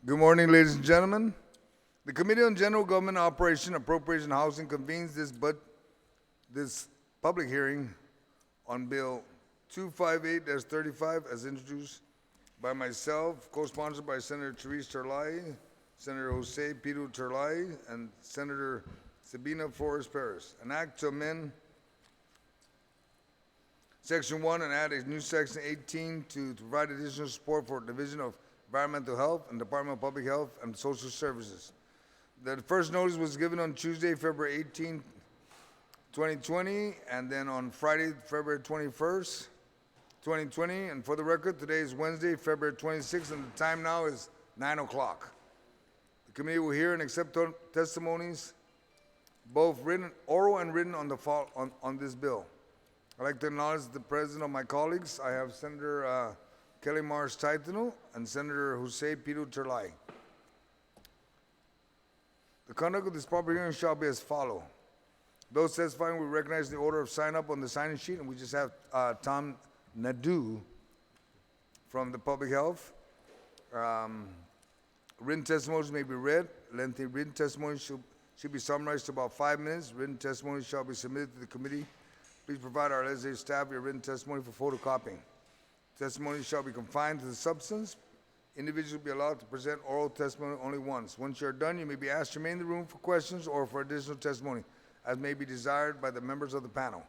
Good morning, ladies and gentlemen. The Committee on General Government Operation, Appropriation, and Housing convenes this public hearing on Bill 258-35 as introduced by myself, co-sponsored by Senator Therese Terlai, Senator Jose Pedro Terlai, and Senator Sabina Flores Perez. An act to amend Section 1 and add a new Section 18 to provide additional support for Division of Environmental Health and Department of Public Health and Social Services. The first notice was given on Tuesday, February 18, 2020, and then on Friday, February 21st, 2020. And for the record, today is Wednesday, February 26th, and the time now is 9 o'clock. The committee will hear and accept testimonies, both written, oral and written, on this bill. I'd like to acknowledge the presence of my colleagues. I have Senator Kelly Mars Taitano and Senator Jose Pedro Terlai. The conduct of this public hearing shall be as follows. Those testifying will recognize the order of sign up on the sign-in sheet, and we just have Tom Nadeau from the Public Health. Written testimonies may be read. Lengthy written testimonies should be summarized to about 5 minutes. Written testimonies shall be submitted to the committee. Please provide our legislative staff your written testimony for photocopying. Testimony shall be confined to the substance. Individuals will be allowed to present oral testimony only once. Once you are done, you may be asked to remain in the room for questions or for additional testimony, as may be desired by the members of the panel.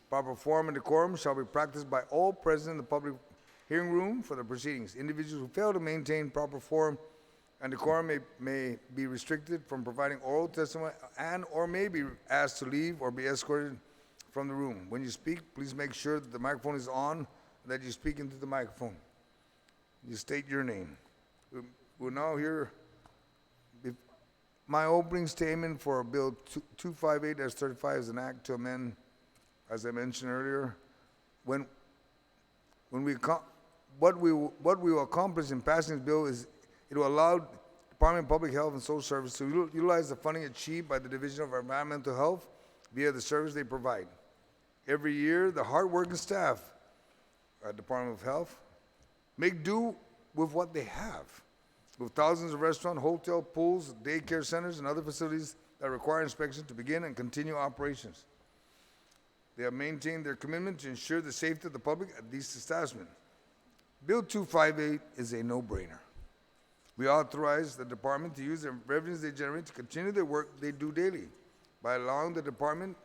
Proper form and decorum shall be practiced by all present in the public hearing room for the proceedings. Individuals who fail to maintain proper form and decorum may be restricted from providing oral testimony and or may be asked to leave or be escorted from the room. When you speak, please make sure that the microphone is on, that you speak into the microphone. You state your name. We'll now hear my opening statement for Bill 258-35 as an act to amend, as I mentioned earlier. What we will accomplish in passing this bill is it will allow Department of Public Health and Social Services to utilize the funding achieved by the Division of Environmental Health via the service they provide. Every year, the hardworking staff at Department of Health make do with what they have, with thousands of restaurants, hotels, pools, daycare centers, and other facilities that require inspection to begin and continue operations. They have maintained their commitment to ensure the safety of the public at these establishments. Bill 258 is a no-brainer. We authorize the department to use the revenues they generate to continue the work they do daily. By allowing the department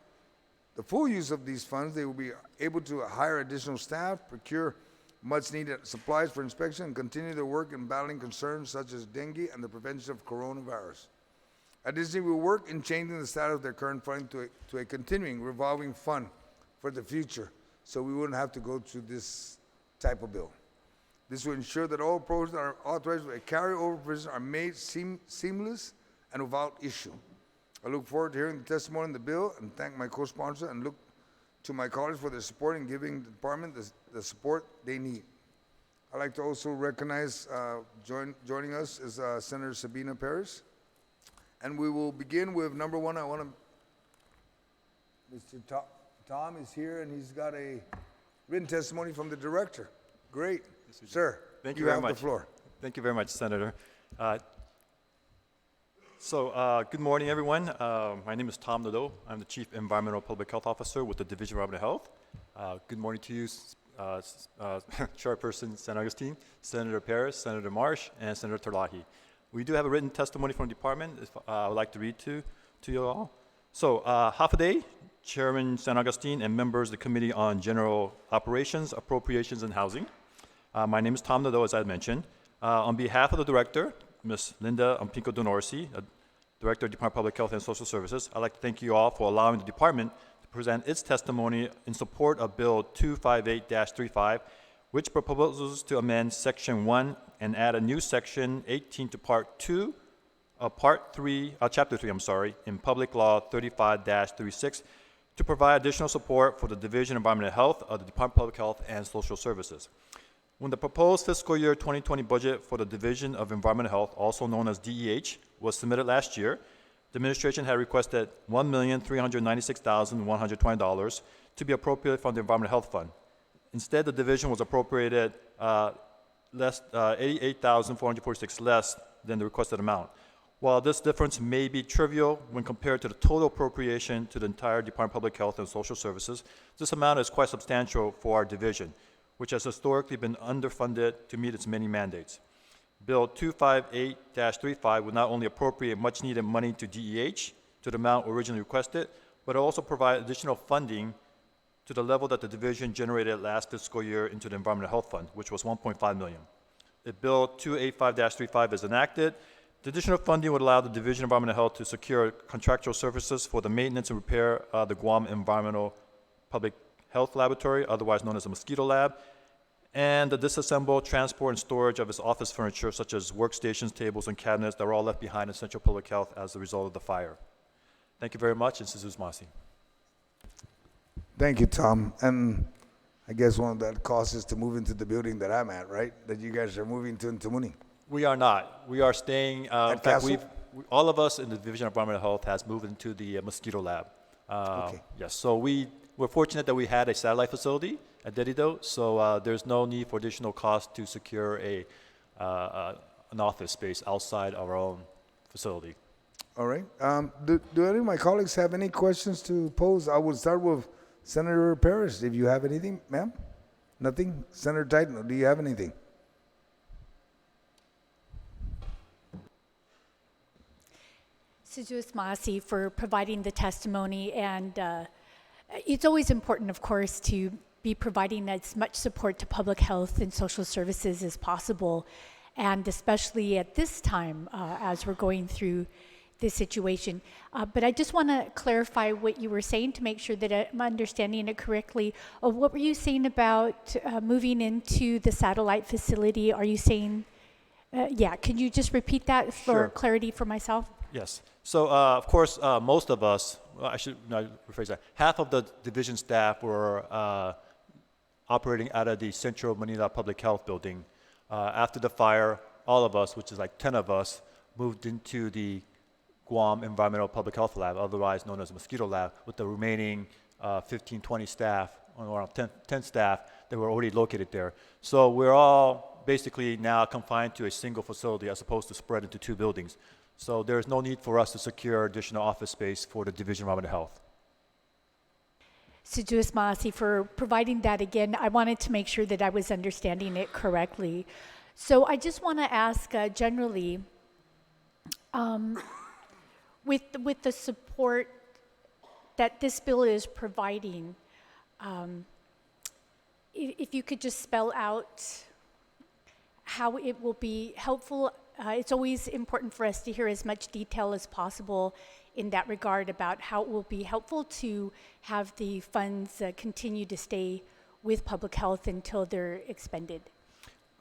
the full use of these funds, they will be able to hire additional staff, procure much-needed supplies for inspection, and continue their work in battling concerns such as dengue and the prevention of coronavirus. Additionally, we will work in changing the status of their current funding to a continuing revolving fund for the future, so we wouldn't have to go through this type of bill. This will ensure that all provisions that are authorized with a carryover provisions are made seamless and without issue. I look forward to hearing the testimony on the bill and thank my co-sponsor and look to my colleagues for their support in giving the department the support they need. I'd like to also recognize joining us is Senator Sabina Perez. And we will begin with number one. Mr. Tom is here and he's got a written testimony from the director. Great. Yes, sir, thank you very much. You have the floor. Thank you very much, Senator. Good morning, everyone. My name is Tom Nadeau. I'm the Chief Environmental Public Health Officer with the Division of Environmental Health. Good morning to you, Chairperson San Agustin, Senator Perez, Senator Marsh, and Senator Terlahi. We do have a written testimony from the department I would like to read to you all. So, half a day, Chairman San Agustin and members of the Committee on General Operations, Appropriations, and Housing. My name is Tom Nadeau, as I mentioned. On behalf of the Director, Ms. Linda Pinco Donorsi, Director of Department of Public Health and Social Services, I'd like to thank you all for allowing the department to present its testimony in support of Bill 258-35, which proposes to amend Section 1 and add a new Section 18 to Chapter 3, in Public Law 35-36 to provide additional support for the Division of Environmental Health of the Department of Public Health and Social Services. When the proposed fiscal year 2020 budget for the Division of Environmental Health, also known as DEH, was submitted last year, the administration had requested $1,396,120 to be appropriated from the Environmental Health Fund. Instead, the division was appropriated $88,446 less than the requested amount. While this difference may be trivial when compared to the total appropriation to the entire Department of Public Health and Social Services, this amount is quite substantial for our division, which has historically been underfunded to meet its many mandates. Bill 258-35 would not only appropriate much-needed money to DEH to the amount originally requested, but also provide additional funding to the level that the division generated last fiscal year into the Environmental Health Fund, which was $1.5 million. If Bill 285-35 is enacted, the additional funding would allow the Division of Environmental Health to secure contractual services for the maintenance and repair of the Guam Environmental Public Health Laboratory, otherwise known as the Mosquito Lab, and the disassembled transport and storage of its office furniture, such as workstations, tables, and cabinets that were all left behind in Central Public Health as a result of the fire. Thank you very much, and Jesus Masi. Thank you, Tom. And I guess one of the costs is to move into the building that I'm at, right? That you guys are moving to in Tamuni. We are not. We are staying. In fact, Castle? all of us in the Division of Environmental Health has moved into the Mosquito Lab. Okay. Yes. So we're fortunate that we had a satellite facility at Dedido, so there's no need for additional cost to secure an office space outside our own facility. All right. Do any of my colleagues have any questions to pose? I would start with Senator Parrish, if you have anything, ma'am? Nothing? Senator Titan, do you have anything? Suzuis Masi for providing the testimony, and it's always important, of course, to be providing as much support to public health and social services as possible, and especially at this time as we're going through this situation. But I just want to clarify what you were saying to make sure that I'm understanding it correctly. What were you saying about moving into the satellite facility? Are you saying, yeah, can you just repeat that for Sure. clarity for myself? Yes. So, of course, most of us, well, I should not rephrase that, half of the division staff were operating out of the Central Manila Public Health Building. After the fire, all of us, which is like 10 of us, moved into the Guam Environmental Public Health Lab, otherwise known as the Mosquito Lab, with the remaining 15, 20 staff, or around 10 staff that were already located there. So we're all basically now confined to a single facility as opposed to spread into 2 buildings. So there's no need for us to secure additional office space for the Division of Environmental Health. Suzuis Masi for providing that again. I wanted to make sure that I was understanding it correctly. So I just want to ask generally, with the support that this bill is providing, if you could just spell out how it will be helpful. It's always important for us to hear as much detail as possible in that regard about how it will be helpful to have the funds continue to stay with public health until they're expended.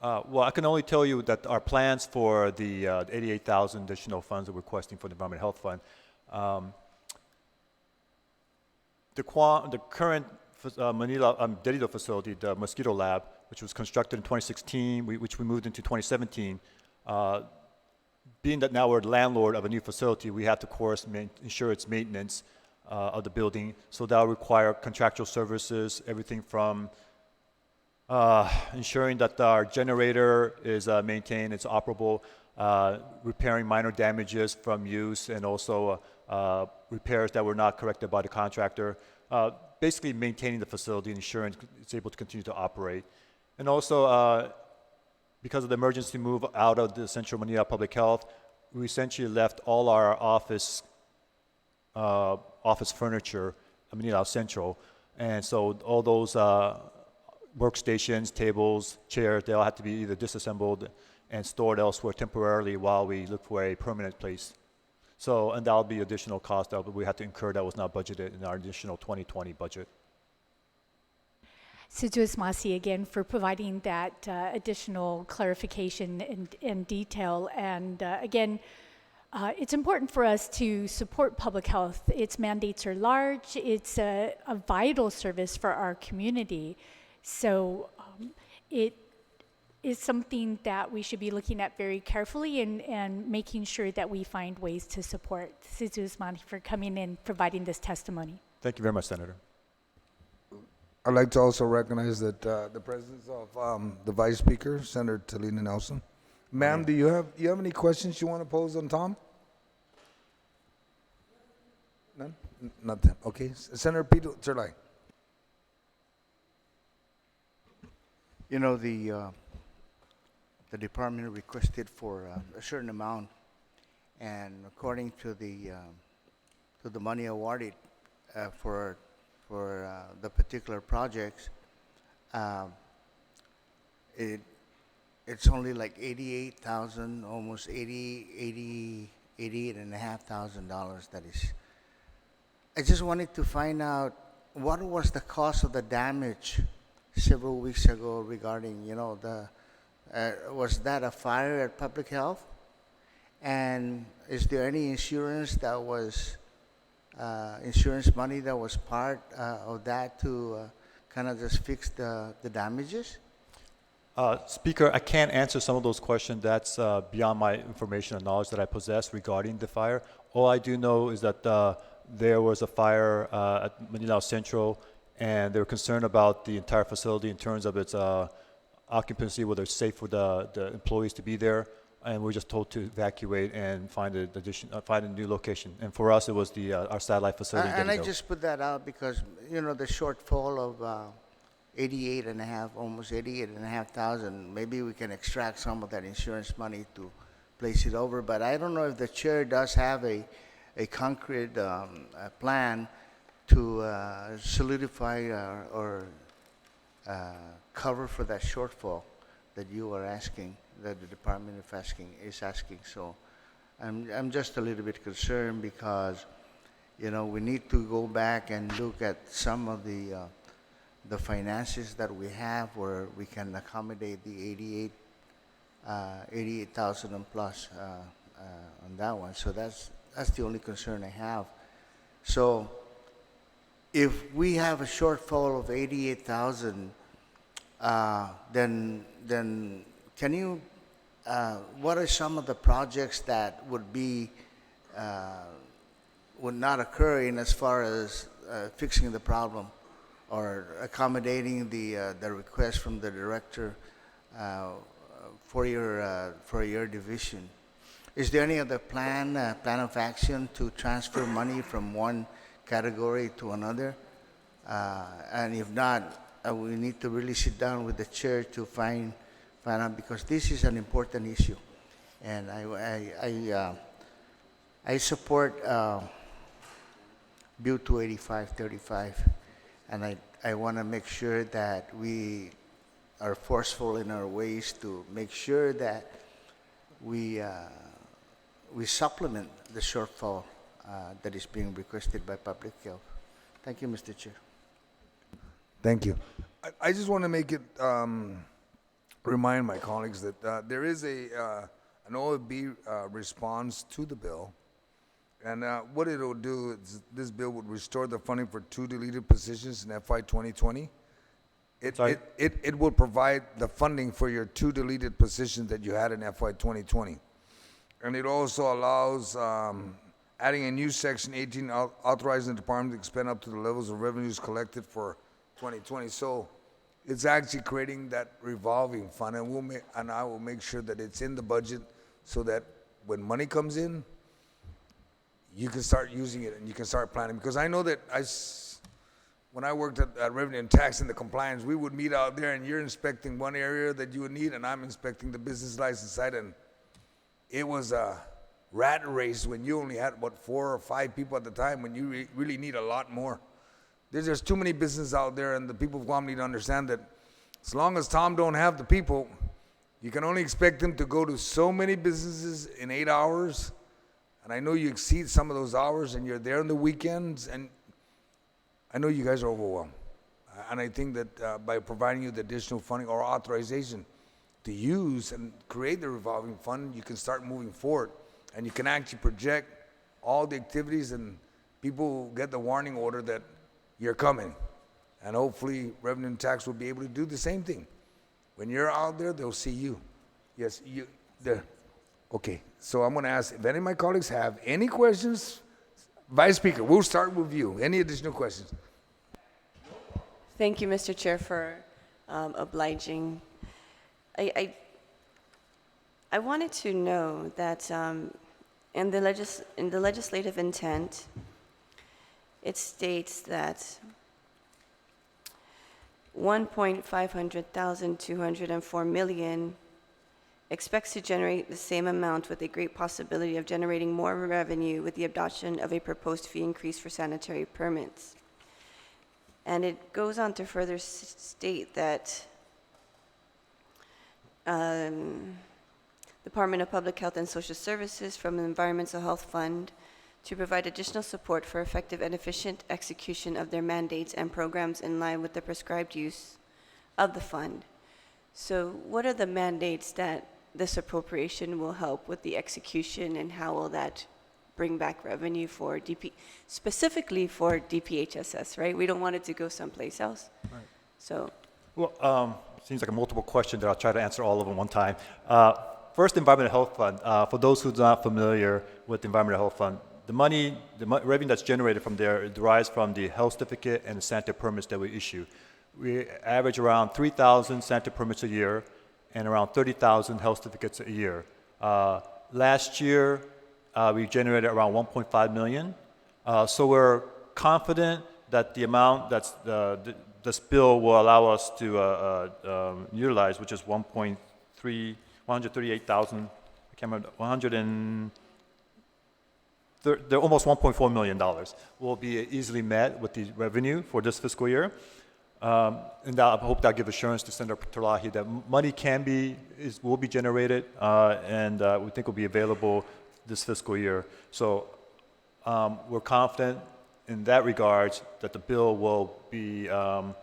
Well, I can only tell you that our plans for the 88,000 additional funds that we're requesting for the Environmental Health Fund, the current Manila Dedido facility, the Mosquito Lab, which was constructed in 2016, which we moved into 2017, being that now we're the landlord of a new facility, we have to, of course, ensure its maintenance of the building. So that will require contractual services, everything from ensuring that our generator is maintained, it's operable, repairing minor damages from use, and also repairs that were not corrected by the contractor. Basically maintaining the facility and ensuring it's able to continue to operate. And also, because of the emergency move out of the Central Manila Public Health, we essentially left all our office furniture at Manila Central. And so all those workstations, tables, chairs, they all have to be either disassembled and stored elsewhere temporarily while we look for a permanent place. So, and that'll be additional cost that we have to incur that was not budgeted in our additional 2020 budget. Suzuis Masi again for providing that additional clarification and detail. And again, it's important for us to support public health. Its mandates are large. It's a vital service for our community. So it is something that we should be looking at very carefully and making sure that we find ways to support. Suzuis Masi for coming in and providing this testimony. Thank you very much, Senator. I'd like to also recognize that the presence of the Vice Speaker, Senator Talina Nelson, Ma'am, do you have any questions you want to pose on Tom? None? Nothing. Okay. Senator Peter Terlai. You know, the department requested for a certain amount, and according to the money awarded for the particular projects, um, it's only like 88,000, almost 88,500 that is. I just wanted to find out what was the cause of the damage several weeks ago regarding, was that a fire at Public Health? And is there any insurance that was, insurance money that was part of that to kind of just fix the damages? Speaker, I can't answer some of those questions. That's beyond my information and knowledge that I possess regarding the fire. All I do know is that there was a fire at Manila Central, and they were concerned about the entire facility in terms of its occupancy, whether it's safe for the employees to be there. And we were just told to evacuate and find find a new location. And for us, it was our satellite facility. And I just put that out because, the shortfall of 88 and a half, almost 88,500, maybe we can extract some of that insurance money to place it over. But I don't know if the chair does have a concrete plan to solidify or cover for that shortfall that you are asking, that the department is asking. So I'm just a little bit concerned because, we need to go back and look at some of the finances that we have where we can accommodate the 88,000 and plus on that one. So that's the only concern I have. So if we have a shortfall of 88,000, then can you? What are some of the projects that would not occur in as far as fixing the problem or accommodating the request from the director for your division? Is there any other plan of action to transfer money from one category to another? And if not, we need to really sit down with the chair to find out, because this is an important issue. And I support Bill 285-35, and I want to make sure that we are forceful in our ways to make sure that we supplement the shortfall that is being requested by Public Health. Thank you, Mr. Chair. Thank you. I just want to make it remind my colleagues that there is an OFB response to the bill, and what it will do is this bill would restore the funding for 2 deleted positions in FY 2020. It will provide the funding for your 2 deleted positions that you had in FY 2020, and it also allows adding a new section 18 authorizing the department to expend up to the levels of revenues collected for 2020. So it's actually creating that revolving fund, and I will make sure that it's in the budget so that when money comes in, you can start using it and you can start planning. Because I know that when I worked at Revenue and Tax and the compliance, we would meet out there and you're inspecting one area that you would need and I'm inspecting the business license side, and it was a rat race when you only had, 4 or 5 people at the time, when you really need a lot more. There's just too many businesses out there, and the people of Guam need to understand that as long as Tom don't have the people, you can only expect him to go to so many businesses in 8 hours. And I know you exceed some of those hours, and you're there on the weekends, and I know you guys are overwhelmed. And I think that by providing you the additional funding or authorization to use and create the revolving fund, you can start moving forward, and you can actually project all the activities, and people will get the warning order that you're coming. And hopefully Revenue and Tax will be able to do the same thing. When you're out there, they'll see you. Yes, you there. Okay, so I'm going to ask if any of my colleagues have any questions. Vice Speaker, we'll start with you. Any additional questions? Thank you, Mr. Chair, for obliging. I wanted to know that in the legislative intent, it states that 1,500,204 million expects to generate the same amount with a great possibility of generating more revenue with the adoption of a proposed fee increase for sanitary permits. And it goes on to further state that Department of Public Health and Social Services from the Environmental Health Fund to provide additional support for effective and efficient execution of their mandates and programs in line with the prescribed use of the fund. So what are the mandates that this appropriation will help with the execution, and how will that bring back revenue for specifically for DPHSS, right? We don't want it to go someplace else. Right. So, Well, seems like a multiple question that I'll try to answer all of them one time. First, Environmental Health Fund. For those who are not familiar with the Environmental Health Fund, the revenue that's generated from there derives from the health certificate and the sanitary permits that we issue. We average around 3,000 sanitary permits a year and around 30,000 health certificates a year. Last year, we generated around 1.5 million. So we're confident that the amount that's this bill will allow us to utilize, which is 138,000, I can't remember, they're almost $1.4 million will be easily met with the revenue for this fiscal year. And I hope that gives assurance to Senator Terlahi that money will be generated, and we think will be available this fiscal year. So we're confident in that regards that the bill will be, the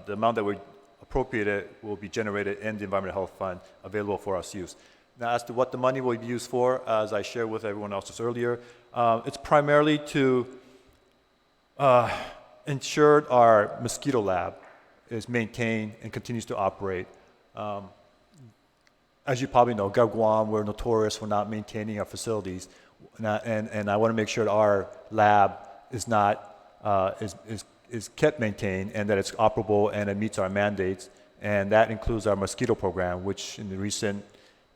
amount that we appropriated will be generated in the Environmental Health Fund available for us use. Now, as to what the money will be used for, as I shared with everyone else just earlier, it's primarily to ensure our mosquito lab is maintained and continues to operate. As you probably know, Guam, we're notorious for not maintaining our facilities, and I want to make sure that our lab is not is kept maintained and that it's operable and it meets our mandates, and that includes our mosquito program, which in the recent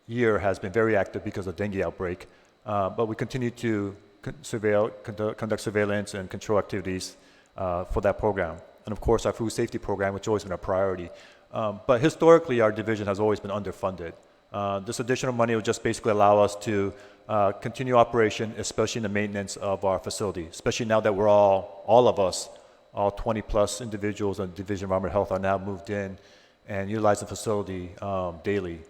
year has been very active because of dengue outbreak. But we continue to conduct surveillance and control activities for that program. And of course, our food safety program, which has always been a priority. But historically, our division has always been underfunded. This additional money will just basically allow us to continue operation, especially in the maintenance of our facility, especially now that we're all of us, all 20 plus individuals in the Division of Environmental Health are now moved in and utilize the facility daily.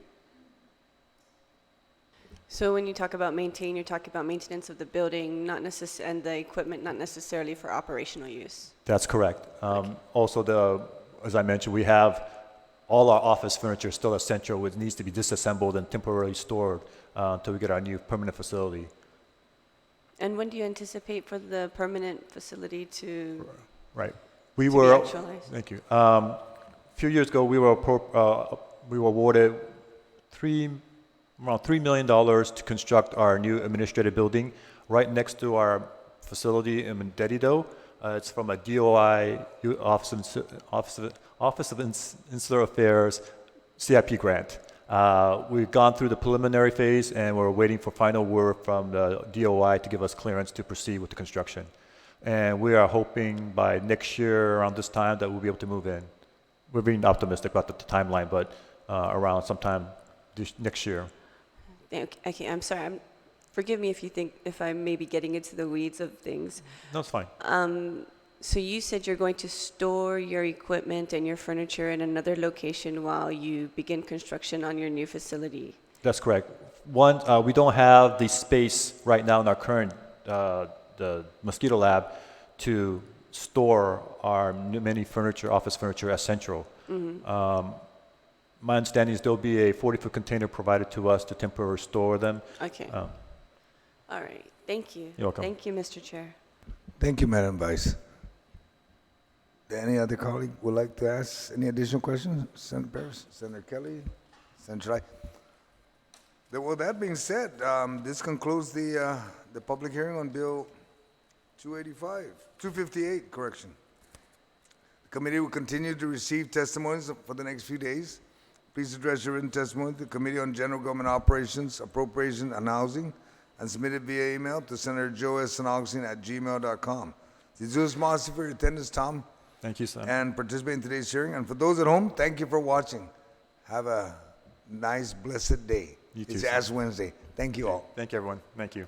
so when you talk about maintain, you're talking about maintenance of the building, and the equipment, not necessarily for operational use. That's correct. Also, as I mentioned, we have all our office furniture still at Central, which needs to be disassembled and temporarily stored until we get our new permanent facility. And when do you anticipate for the permanent facility to Right. be actualized? Thank you. A few years ago, we were awarded around $3 million to construct our new administrative building right next to our facility in Dedido. It's from a DOI, Office of Insular Affairs, CIP grant. We've gone through the preliminary phase, and we're waiting for final word from the DOI to give us clearance to proceed with the construction. And we are hoping by next year, around this time, that we'll be able to move in. We're being optimistic about the timeline, but around sometime next year. Okay, I'm sorry. Forgive me if I may be getting into the weeds of things. No, it's fine. So you said you're going to store your equipment and your furniture in another location while you begin construction on your new facility. That's correct. One, we don't have the space right now in our current the mosquito lab to store our many office furniture at Central. Mm-hmm. My understanding is there'll be a 40-foot container provided to us to temporarily store them. Okay. All right. Thank you. You're welcome. Thank you, Mr. Chair. Thank you, Madam Vice. Any other colleague would like to ask any additional questions? Senator Paris, Senator Kelly, Senator Lai. Well, that being said, this concludes the public hearing on Bill 258, correction. The committee will continue to receive testimonies for the next few days. Please address your written testimony to the Committee on General Government Operations, Appropriation, and Housing, and submit it via email to Senator Joe S. @gmail.com. Jesus Masi for your attendance, Tom, Thank you, Senator. and participating in today's hearing. And for those at home, thank you for watching. Have a nice, blessed day. You too, It's sir. Ash Wednesday. Thank you all. Thank you, everyone. Thank you.